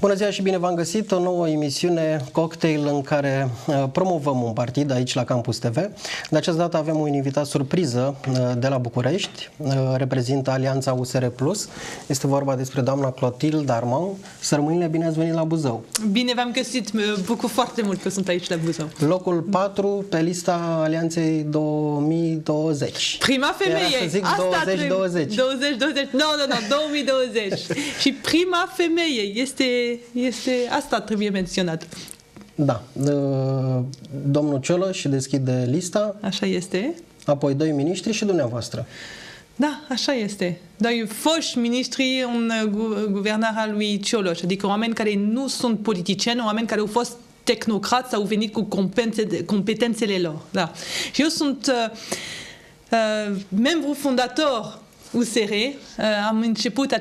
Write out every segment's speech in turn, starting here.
Bună ziua și bine v-am găsit, o nouă emisiune Cocktail în care promovăm un partid aici la Campus TV. De această dată avem un invitat surpriză de la București, reprezintă Alianța USR Plus. Este vorba despre doamna Clotilde Armand. Sărmâinile, bine ați venit la Buzău. Bine v-am găsit, mă bucur foarte mult că sunt aici la Buzău. Locul 4 pe lista Alianței 2020. Prima femeie! Era să zic 2020. 2020, nu, 2020. Și prima femeie, asta trebuie menționat. Da, domnul Cioloș deschide lista. Așa este. Apoi doi miniștri și dumneavoastră. Da, așa este. Doi foști miniștri în guvernarea lui Cioloș, adică oameni care nu sunt politicieni, oameni care au fost tehnocrați, au venit cu competențele lor. Da. Și eu sunt membru fondator USR. Am început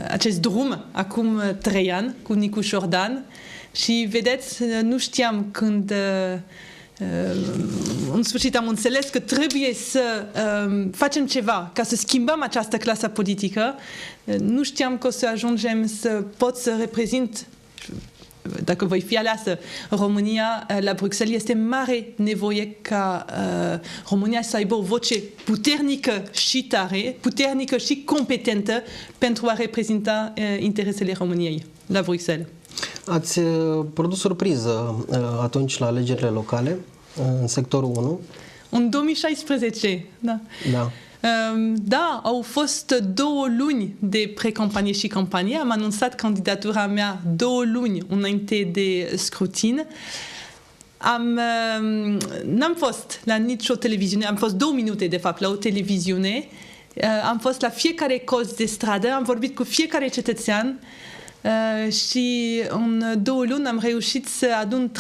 acest drum acum 3 ani cu Nicu Șordan și vedeți, nu știam când în sfârșit am înțeles că trebuie să facem ceva ca să schimbăm această clasă politică. Nu știam că o să ajungem să pot să reprezint, dacă voi fi aleasă, România la Bruxelles. Este mare nevoie ca România să aibă o voce puternică și tare, puternică și competentă pentru a reprezenta interesele României la Bruxelles. Ați produs surpriză atunci la alegerile locale, în sectorul 1. În 2016, da. Da. Da, au fost 2 luni de precampanie și campanie. Am anunțat candidatura mea 2 luni înainte de scrutin. N-am fost la nicio televiziune, am fost 2 minute de fapt la o televiziune. Am fost la fiecare colț de stradă, am vorbit cu fiecare cetățean și în 2 luni am reușit să adun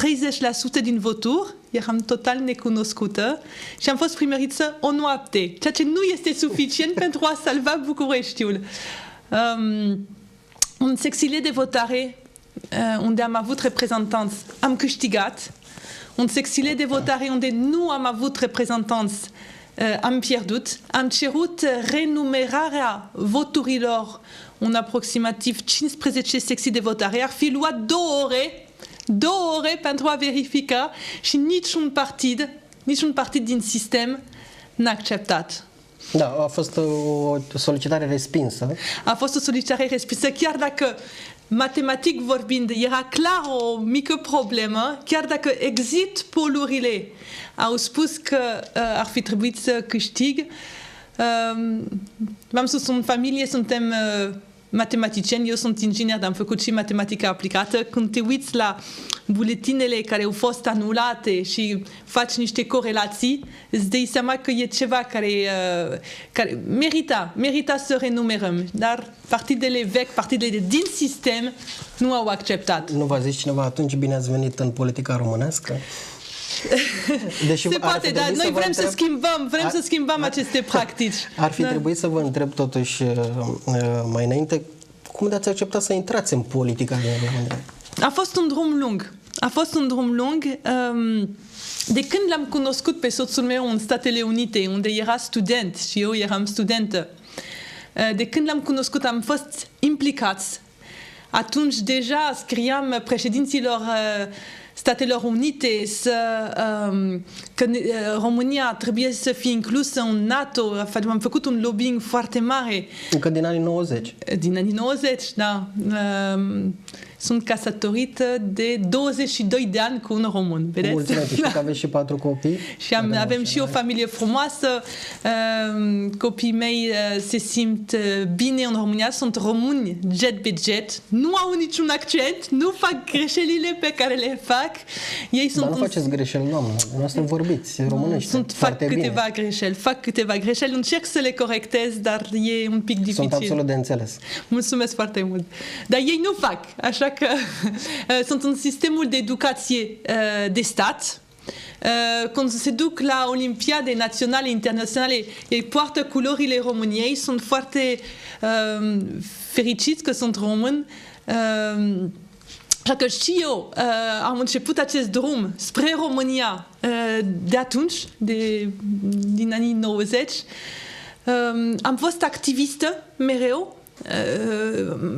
30% din voturi. Eram total necunoscută și am fost primăriță o noapte, ceea ce nu este suficient pentru a salva Bucureștiul. Un secțiile de votare unde am avut reprezentanți, am câștigat. Un secțiile de votare unde nu am avut reprezentanți, am pierdut. Am cerut renumerarea voturilor în aproximativ 15 secții de votare. Ar fi luat 2 ore pentru a verifica și niciun partid din sistem n-a acceptat. Da, a fost o solicitare respinsă. A fost o solicitare respinsă, chiar dacă matematic vorbind era clar o mică problemă, chiar dacă exit polurile au spus că ar fi trebuit să câștig. V-am spus, în familie suntem matematicieni, eu sunt inginer, dar am făcut și matematică aplicată. Când te uiți la buletinele care au fost anulate și faci niște corelații, îți dai seama că e ceva care merita să renumerăm. Dar partidele vechi, partidele din sistem nu au acceptat. Nu v-a zis cineva atunci bine ați venit în politica românească? Se poate, dar noi vrem să schimbăm aceste practici. Ar fi trebuit să vă întreb totuși mai înainte, cum de-ați acceptat să intrați în politica din România? A fost un drum lung. De când l-am cunoscut pe soțul meu în Statele Unite, unde era student și eu eram studentă, de când l-am cunoscut am fost implicați. Atunci deja scriam președinților Statelor Unite că România trebuie să fie inclusă în NATO. Am făcut un lobbying foarte mare. Încă din anii 90. Din anii 90, da. Sunt căsătorită de 22 de ani cu un român, vedeți? Mulțumesc, știu că aveți și 4 copii. Și avem și o familie frumoasă. Copiii mei se simt bine în România, sunt români jet be jet, nu au niciun accent, nu fac greșelile pe care le fac. Ei sunt Dar nu faceți greșeli, doamnă, dumneavoastră vorbiți românește. Fac câteva greșeli, încerc să le corectez, dar e un pic dificil. Sunt absolut de înțeles. Mulțumesc foarte mult. Dar ei nu fac, așa că sunt în sistemul de educație de stat. Când se duc la Olimpiade naționale, internaționale, ei poartă culorile României, sunt foarte fericiți că sunt români. Așa că și eu am început acest drum spre România de atunci, din anii 90. Am fost activistă mereu.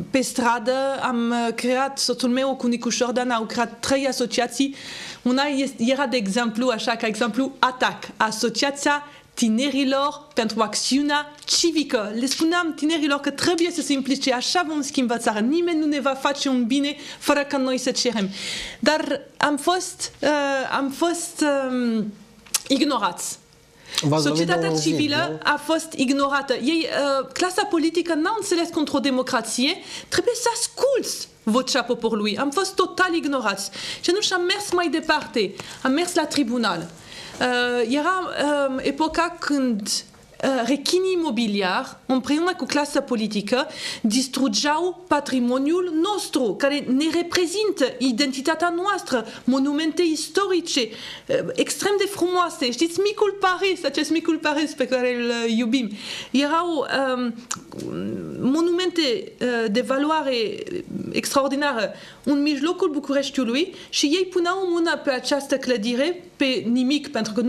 pe stradă am creat, soțul meu cu Nicu Șordan au creat 3 asociații. Una era, de exemplu, așa ca exemplu, ATAC, Asociația Tinerilor pentru Acțiunea Civică. Le spuneam tinerilor că trebuie să se implice, așa vom schimba țara. Nimeni nu ne va face un bine fără ca noi să cerem. Dar am fost ignorați. Societatea civilă a fost ignorată. Ei, clasa politică n-a înțeles că într-o democrație trebuie să asculți vocea poporului. Am fost total ignorați. Și atunci am mers mai departe. Am mers la tribunal. Era epoca când rechinii imobiliari, împreună cu clasa politică, distrugeau patrimoniul nostru, care ne reprezintă identitatea noastră, monumente istorice, extrem de frumoase. Știți, Micul Paris, acest Micul Paris pe care îl iubim. Erau monumente de valoare extraordinară în mijlocul Bucureștiului și ei puneau mâna pe această clădire, pe nimic, pentru că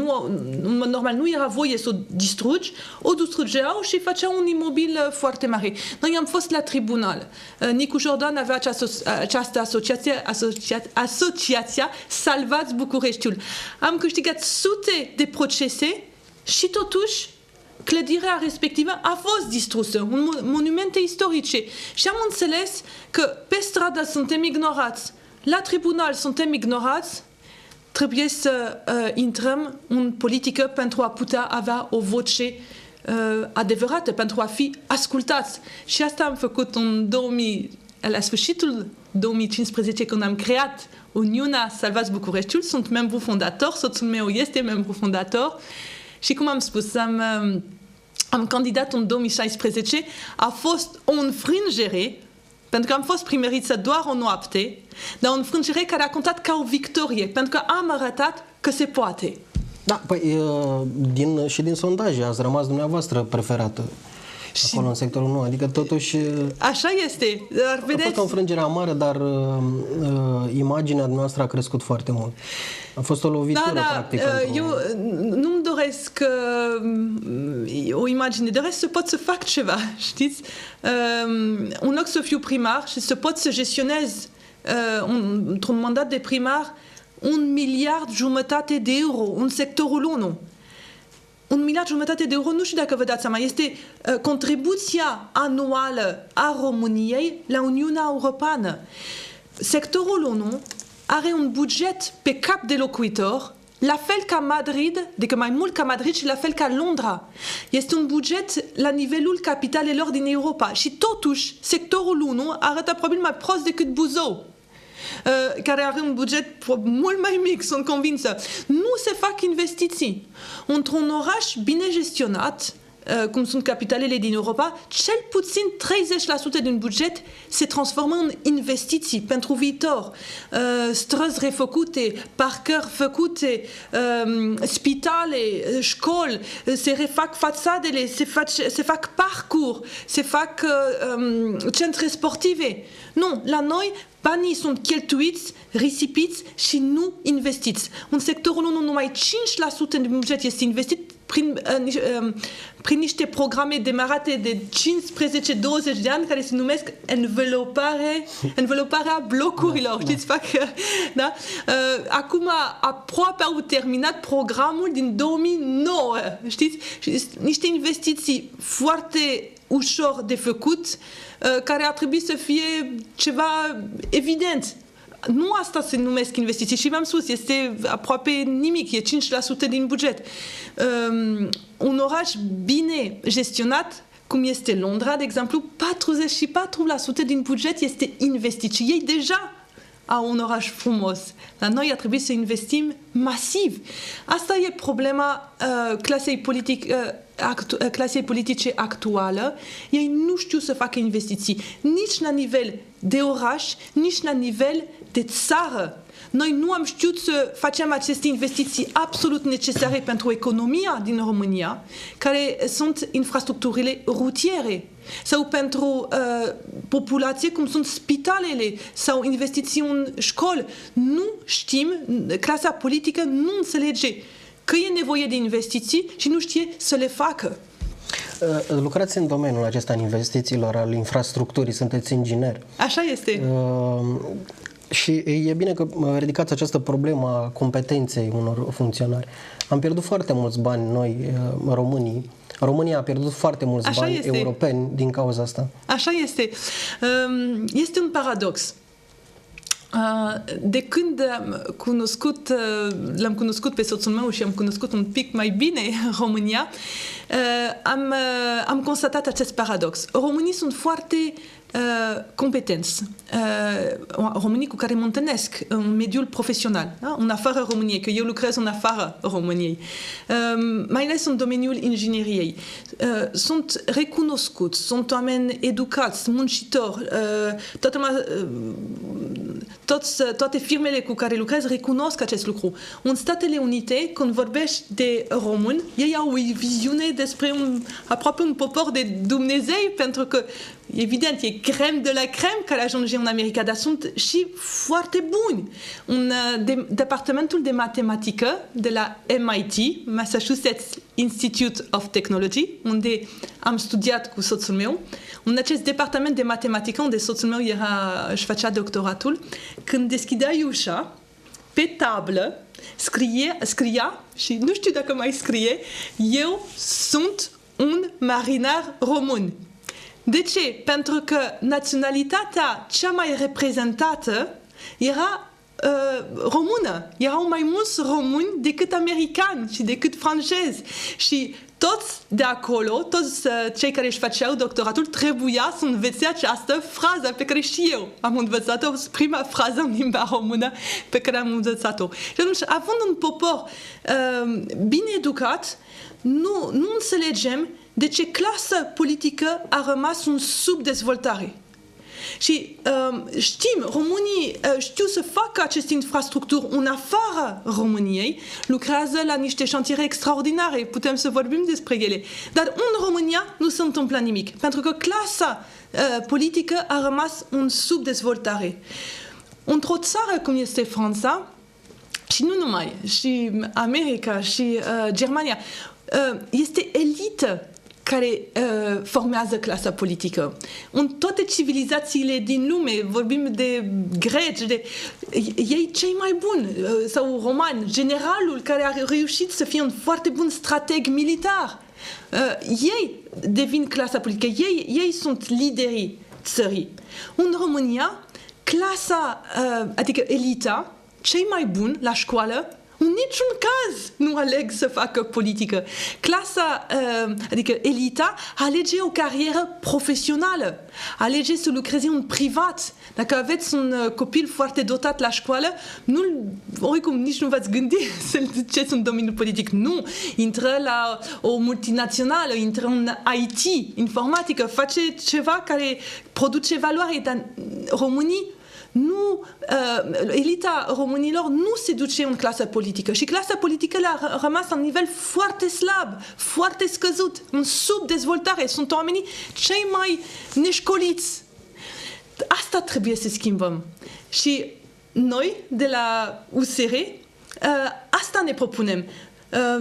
normal nu era voie să o distrugi, o distrugeau și făceau un imobil foarte mare. Noi am fost la tribunal. Nicu Jordan avea această asociația Salvați Bucureștiul. Am câștigat sute de procese și totuși clădirea respectivă a fost distrusă, monumente istorice. Și am înțeles că pe stradă suntem ignorați, la tribunal suntem ignorați, trebuie să intrăm în politică pentru a putea avea o voce adevărată, pentru a fi ascultați. Și asta am făcut la sfârșitul 2015, când am creat Uniunea Salvați Bucureștiul. Sunt membru fondator, soțul meu este membru fondator și, cum am spus, am candidat în 2016. A fost o înfrângere, pentru că am fost primăriță doar o noapte, dar o înfrângere care a contat ca o victorie, pentru că am arătat că se poate. Da, păi și din sondaje ați rămas dumneavoastră preferată acolo în sectorul 1, adică totuși... Așa este, dar vedeți... A fost o înfrângere amară, dar imaginea noastră a crescut foarte mult. A fost o lovitură, practic. Eu nu-mi doresc o imagine, doresc să pot să fac ceva, știți? În loc să fiu primar și să pot să gestionez într-un mandat de primar 1,5 miliard de euro în sectorul 1. 1,5 miliard de euro, nu știu dacă vă dați seama, este contribuția anuală a României la Uniunea Europeană. Sectorul 1 are un buget pe cap de locuitor, la fel ca Madrid, adică mai mult ca Madrid și la fel ca Londra. Este un buget la nivelul capitalelor din Europa și totuși sectorul 1 arată probabil mai prost decât Buzău, care are un buget mult mai mic, sunt convinsă. Nu se fac investiții. Într-un oraș bine gestionat, cum sunt capitalele din Europa, cel puțin 30% din buget se transformă în investiții pentru viitor. Străzi refăcute, parcări făcute, spitale, școli, se refac fațadele, se fac parcuri, se fac centre sportive. Nu, la noi banii sunt cheltuiți, risipiți și nu investiți. În sectorul 1 numai 5% din buget este investit prin niște programe demarate de 15-20 de ani care se numesc înveloparea blocurilor. Știți, da? Acum aproape au terminat programul din 2009. Știți? Niște investiții foarte ușor de făcut, care ar trebui să fie ceva evident. Nu asta se numesc investiții și v-am spus, este aproape nimic, e 5% din buget. Un oraș bine gestionat, cum este Londra, de exemplu, 44% din buget este investit și ei deja au un oraș frumos. La noi ar trebui să investim masiv. Asta e problema clasei politice actuală. Ei nu știu să facă investiții, nici la nivel de oraș, nici la nivel de țară. Noi nu am știut să facem aceste investiții absolut necesare pentru economia din România, care sunt infrastructurile rutiere, sau pentru populație, cum sunt spitalele, sau investiții în școli. Nu știm, clasa politică nu înțelege că e nevoie de investiții și nu știe să le facă. Lucrați în domeniul acesta al investițiilor, al infrastructurii, sunteți inginer. Așa este. Și e bine că ridicați această problemă a competenței unor funcționari. Am pierdut foarte mulți bani noi, românii. România a pierdut foarte mulți bani europeni din cauza asta. Așa este. Este un paradox. De când l-am cunoscut pe soțul meu și am cunoscut un pic mai bine România, am constatat acest paradox. Românii sunt foarte competenți. Românii cu care mă întâlnesc în mediul profesional, da? În afara României, că eu lucrez în afara României, mai ales în domeniul ingineriei. Sunt recunoscuți, sunt oameni educați, muncitori, toate firmele cu care lucrez recunosc acest lucru. În Statele Unite, când vorbești de români, ei au o viziune despre aproape un popor de Dumnezei, pentru că evident, e creme de la creme care ajunge în America, dar sunt și foarte buni. Departamentul de matematică de la MIT, Massachusetts Institute of Technology, unde am studiat cu soțul meu, în acest departament de matematică, unde soțul meu își făcea doctoratul, când deschideai ușa, pe tablă, scria, și nu știu dacă mai scrie, eu sunt un marinar român. De ce? Pentru că naționalitatea cea mai reprezentată era română. Erau mai mulți români decât americani și decât francezi. Și toți de acolo, toți cei care își făceau doctoratul, trebuia să învețe această frază pe care și eu am învățat-o, prima frază în limba română pe care am învățat-o. Și atunci, având un popor bine educat, nu înțelegem de ce clasa politică a rămas în subdezvoltare. Și știm, românii știu să facă aceste infrastructuri în afara României, lucrează la niște șantiere extraordinare, putem să vorbim despre ele. Dar în România nu se întâmplă nimic, pentru că clasa politică a rămas în subdezvoltare. Într-o țară cum este Franța, și nu numai, și America și Germania, este elită care formează clasa politică. În toate civilizațiile din lume, vorbim de greci, ei cei mai buni, sau romani, generalul care a reușit să fie un foarte bun strateg militar. Ei devin clasa politică, ei sunt liderii țării. În România, clasa, adică elita, cei mai buni la școală, în niciun caz nu aleg să facă politică. Clasa, adică elita, alege o carieră profesională, alege să lucreze în privat. Dacă aveți un copil foarte dotat la școală, oricum nici nu v-ați gândi să-l duceți în domeniul politic. Nu! Intră la o multinațională, intră în IT, informatică, face ceva care produce valoare, dar românii elita românilor nu se duce în clasă politică și clasa politică a rămas la un nivel foarte slab, foarte scăzut, în subdezvoltare. Sunt oamenii cei mai neșcoliți. Asta trebuie să schimbăm. Și noi, de la USR, asta ne propunem.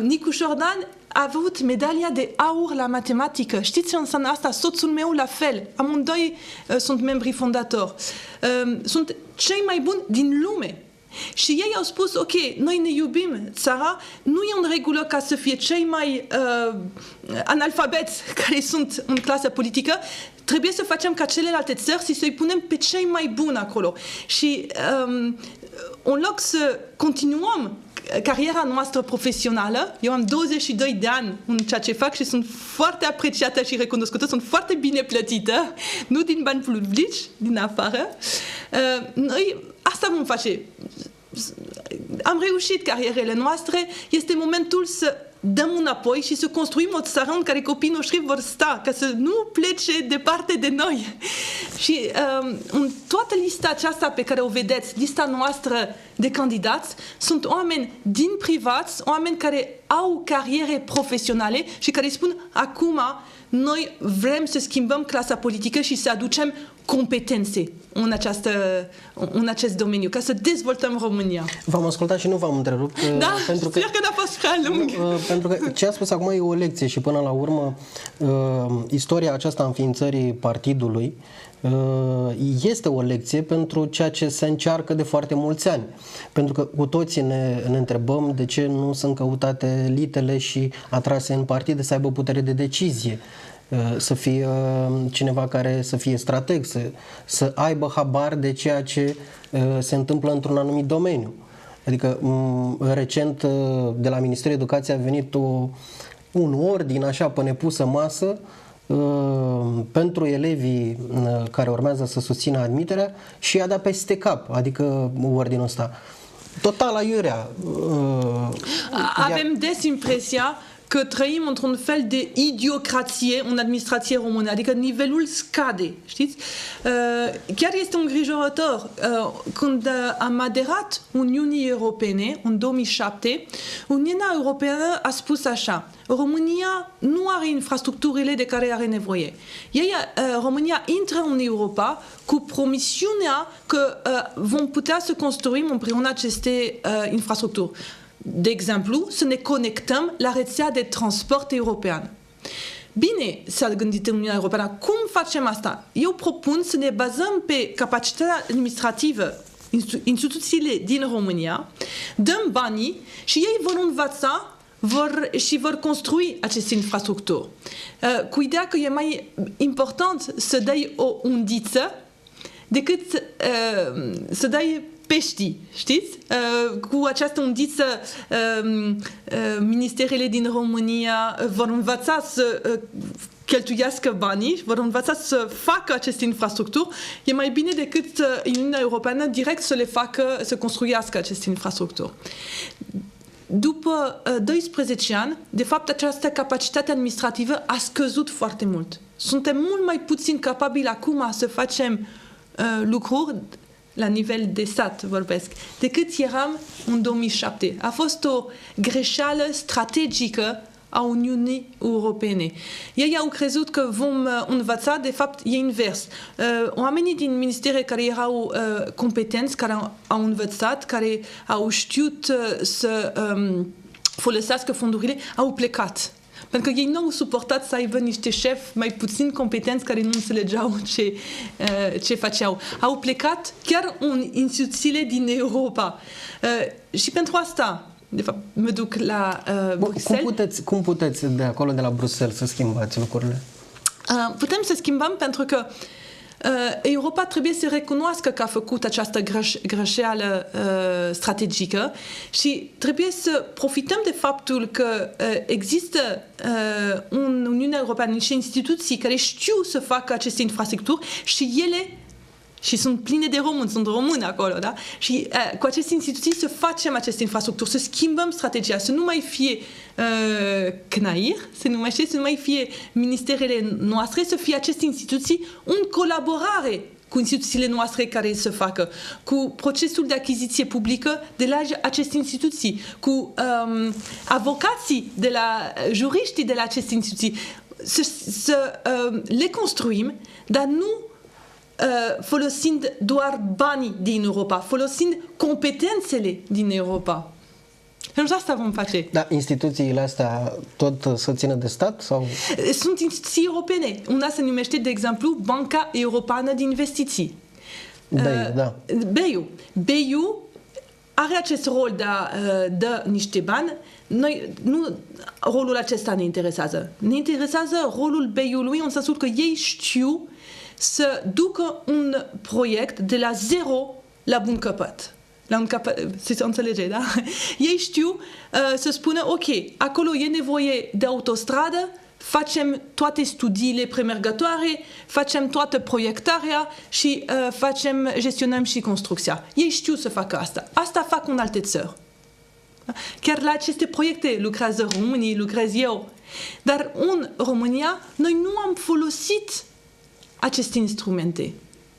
Nicu Jordan a avut medalia de aur la matematică. Știți ce înseamnă asta? Soțul meu la fel. Amândoi sunt membri fondatori. Sunt cei mai buni din lume. Și ei au spus, ok, noi ne iubim țara, nu e în regulă ca să fie cei mai analfabeți care sunt în clasă politică, trebuie să facem ca celelalte țări și să-i punem pe cei mai buni acolo. Și în loc să continuăm cariera noastră profesională, eu am 22 de ani în ceea ce fac și sunt foarte apreciată și recunoscută, sunt foarte bine plătită, nu din bani publici, din afară. Noi asta vom face. Am reușit carierele noastre, este momentul să dăm înapoi și să construim o țară în care copiii noștri vor sta, ca să nu plece departe de noi. Și în toată lista aceasta pe care o vedeți, lista noastră de candidați, sunt oameni din privat, oameni care au cariere profesionale și care spun acum noi vrem să schimbăm clasa politică și să aducem competențe în acest domeniu, ca să dezvoltăm România. V-am ascultat și nu v-am întrerupt. Da, pentru că, sper că n-a fost prea lung. Pentru că ce a spus acum e o lecție și până la urmă istoria aceasta înființării partidului este o lecție pentru ceea ce se încearcă de foarte mulți ani. Pentru că cu toții ne întrebăm de ce nu sunt căutate elitele și atrase în partide să aibă putere de decizie. Să fie cineva care să fie strateg, să aibă habar de ceea ce se întâmplă într-un anumit domeniu. Adică recent de la Ministerul Educației a venit un ordin așa pe nepusă masă pentru elevii care urmează să susțină admiterea și i-a dat peste cap, adică ordinul ăsta. Total aiurea. Avem des impresia că trăim într-un fel de idiocrație în administrație română, adică nivelul scade, știți? Chiar este îngrijorător. Când am aderat Uniunii Europene în 2007, Uniunea Europeană a spus așa: România nu are infrastructurile de care are nevoie. România intră în Europa cu promisiunea că vom putea să construim împreună aceste infrastructuri. De exemplu, să ne conectăm la rețea de transport european. Bine, s-a gândit în Uniunea Europeană. Cum facem asta? Eu propun să ne bazăm pe capacitatea administrativă, instituțiile din România, dăm banii și ei vor învăța și vor construi aceste infrastructuri. Cu ideea că e mai important să dai o undiță decât să dai pești, știți? Cu această undiță ministerele din România vor învăța să cheltuiască banii, vor învăța să facă aceste infrastructuri. E mai bine decât Uniunea Europeană direct să le facă, să construiască aceste infrastructuri. După 12 ani, de fapt, această capacitate administrativă a scăzut foarte mult. Suntem mult mai puțin capabili acum să facem lucruri la nivel de stat, vorbesc, decât eram în 2007. A fost o greșeală strategică a Uniunii Europene. Ei au crezut că vom învăța, de fapt e invers. Oamenii din ministere care erau competenți, care au învățat, care au știut să folosească fondurile, au plecat. Pentru că ei nu au suportat să aibă niște șefi mai puțin competenți care nu înțelegeau ce făceau. Au plecat chiar în instituțiile din Europa. Și pentru asta, de fapt, mă duc la Bruxelles. Cum puteți de acolo, de la Bruxelles, să schimbați lucrurile? Putem să schimbăm pentru că Europa trebuie să recunoască că a făcut această greșeală strategică și trebuie să profităm de faptul că există în Uniunea Europeană niște instituții care știu să facă aceste infrastructuri și ele și sunt pline de români, sunt români acolo, da? Și cu aceste instituții să facem aceste infrastructuri, să schimbăm strategia, să nu mai fie CNAIR, să nu mai fie ministerele noastre, să fie aceste instituții în colaborare cu instituțiile noastre care să facă, cu procesul de achiziție publică de la aceste instituții, cu avocații de la juriștii de la aceste instituții, să le construim, dar nu folosind doar banii din Europa, folosind competențele din Europa. Și asta vom face. Da, instituțiile astea tot să țină de stat? Sau? Sunt instituții europene. Una se numește, de exemplu, Banca Europeană de Investiții. BEI, da. BEI are acest rol de a da niște bani. Noi, nu rolul acesta ne interesează. Ne interesează rolul BEI-ului în sensul că ei știu să ducă un proiect de la zero la bun capăt. Se înțelege, da? Ei știu să spună, ok, acolo e nevoie de autostradă, facem toate studiile premergătoare, facem toată proiectarea și gestionăm și construcția. Ei știu să facă asta. Asta fac în alte țări. Chiar la aceste proiecte lucrează românii, lucrez eu. Dar în România, noi nu am folosit aceste instrumente.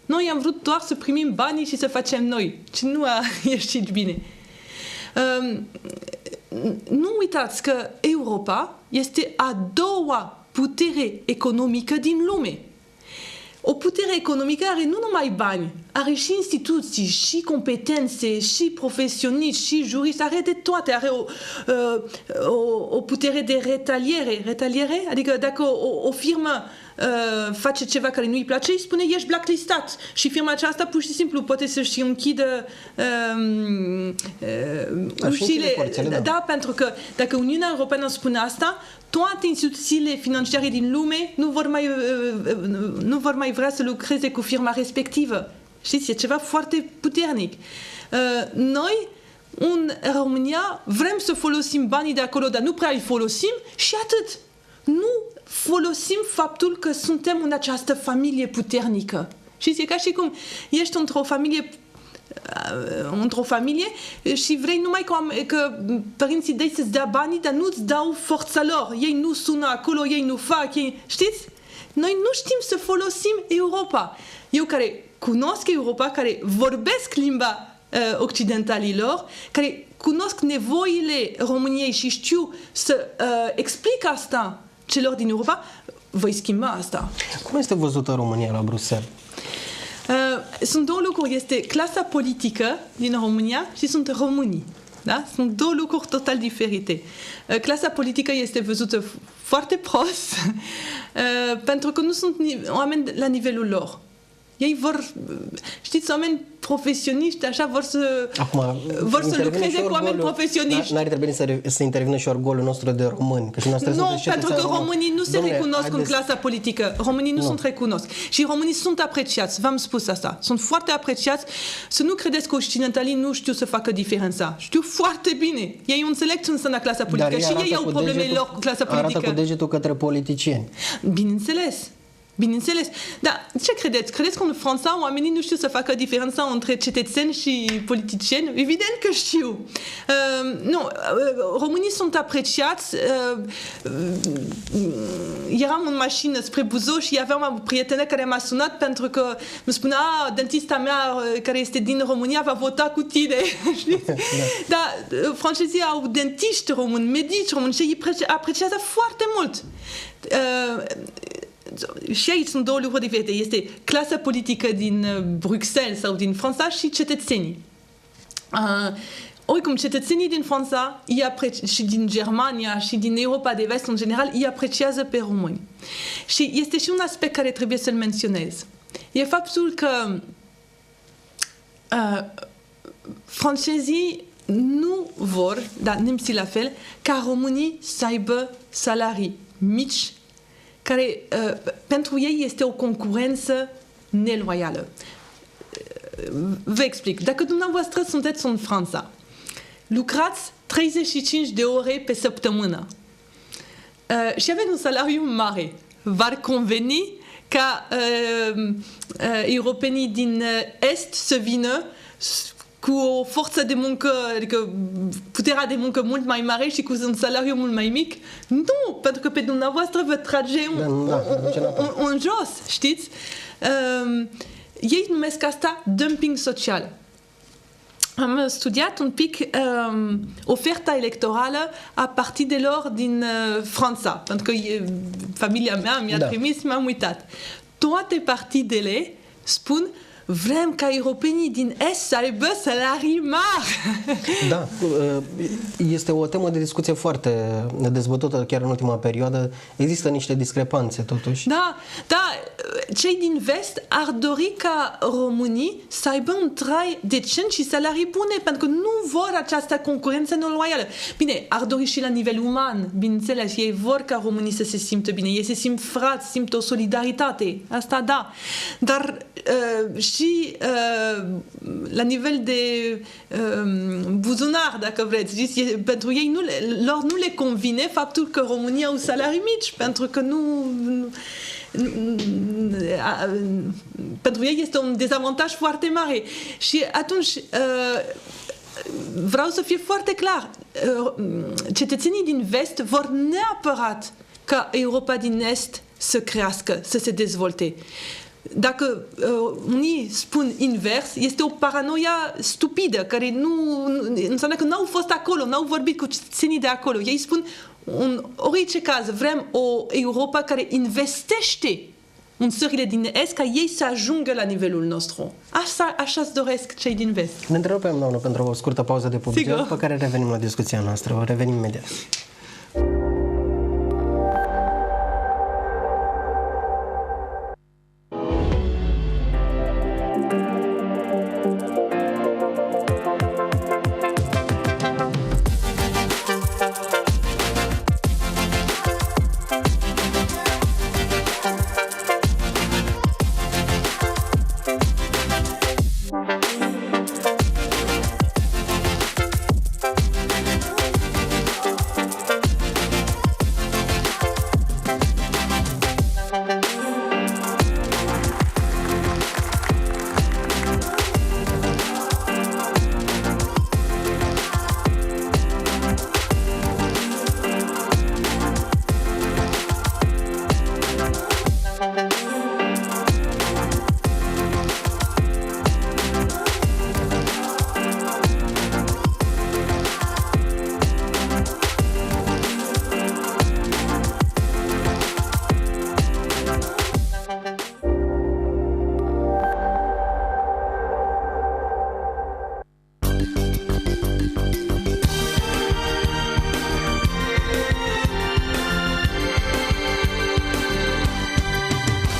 Noi am vrut doar să primim banii și să facem noi, ce nu a ieșit bine. Nu uitați că Europa este a doua putere economică din lume. o putere economică are nu numai bani, are și instituții, și competențe, și profesioniști, și juriști, are de toate, are o putere de retaliere, adică dacă o firmă face ceva care nu-i place, îi spune ești blacklistat și firma aceasta pur și simplu poate să-și închidă ușile. Da, pentru că dacă Uniunea Europeană spune asta, toate instituțiile financiare din lume nu vor mai vrea să lucreze cu firma respectivă. Știți, e ceva foarte puternic. Noi, în România, vrem să folosim banii de acolo, dar nu prea îi folosim și atât. Nu folosim faptul că suntem în această familie puternică. Știți, e ca și cum ești într-o familie și vrei numai că părinții dai să-ți dea banii, dar nu-ți dau forța lor. Ei nu sună acolo, ei nu fac, știți? Noi nu știm să folosim Europa. Eu care cunosc Europa, care vorbesc limba occidentalilor, care cunosc nevoile României și știu să explic asta celor din Europa, voi schimba asta. Cum este văzută România la Bruxelles? Sunt două lucruri. Este clasa politică din România și sunt românii. Da? Sunt două lucruri total diferite. Clasa politică este văzută foarte prost pentru că nu sunt oameni la nivelul lor. Ei vor, știți, oameni profesioniști, așa, vor să lucreze cu oameni profesioniști. N-ar trebui să intervină și orgolul nostru de români. Nu, pentru că românii nu se recunosc în clasa politică. Românii nu sunt recunosc. Și românii sunt apreciați, v-am spus asta. Sunt foarte apreciați. Să nu credeți că occidentalii nu știu să facă diferența. Știu foarte bine. Ei înțeleg ce înseamnă clasa politică și ei au problemele lor cu clasa politică. Arată cu degetul către politicieni. Bineînțeles. Bineînțeles. Dar ce credeți? Credeți că în Franța oamenii nu știu să facă diferența între cetățeni și politicieni? Evident că știu. Nu, românii sunt apreciați. Eram în mașină spre Buzău și aveam o prietenă care m-a sunat pentru că îmi spunea dentista mea care este din România va vota cu tine. Dar francezii au dentiști români, medici români și ei apreciază foarte mult. Și aici sunt două lucruri diferite. Este clasa politică din Bruxelles sau din Franța și cetățenii. Oricum, cetățenii din Franța și din Germania și din Europa de Vest în general îi apreciază pe români. Și este și un aspect care trebuie să-l menționez. E faptul că francezii nu vor, dar nemții la fel, ca românii să aibă salarii mici care pentru ei este o concurență neloială. Vă explic. Dacă dumneavoastră sunteți în Franța, lucrați 35 de ore pe săptămână și aveți un salariu mare, v-ar conveni ca europenii din Est să vină cu o forță de muncă, adică puterea de muncă mult mai mare și cu un salariu mult mai mic? Nu, pentru că pe dumneavoastră vă trage în jos, știți? Ei numesc asta dumping social. Am studiat un pic oferta electorală a partidelor din Franța, pentru că familia mea mi-a trimis, m-am uitat. Toate partidele spun vrem ca europenii din Est să aibă salarii mari. Da, este o temă de discuție foarte dezbătută chiar în ultima perioadă. Există niște discrepanțe totuși. Da, cei din Vest ar dori ca românii să aibă un trai decent și salarii bune, pentru că nu vor această concurență neloială. Bine, ar dori și la nivel uman, bineînțeles, ei vor ca românii să se simtă bine, ei se simt frați, simt o solidaritate, asta da, dar și la nivel de buzunar, dacă vreți. Pentru ei lor nu le convine faptul că România au salarii mici, pentru că pentru ei este un dezavantaj foarte mare. Și atunci vreau să fie foarte clar. Cetățenii din Vest vor neapărat ca Europa din Est să crească, să se dezvolte. Dacă unii spun invers, este o paranoia stupidă, care nu înseamnă că n-au fost acolo, n-au vorbit cu cetățenii de acolo. Ei spun, în orice caz, vrem o Europa care investește în țările din Est, ca ei să ajungă la nivelul nostru. Așa îți doresc cei din Vest. Ne întrerupem, doamnă, pentru o scurtă pauză de publicitate, Sigur. pe care revenim la discuția noastră. Revenim imediat.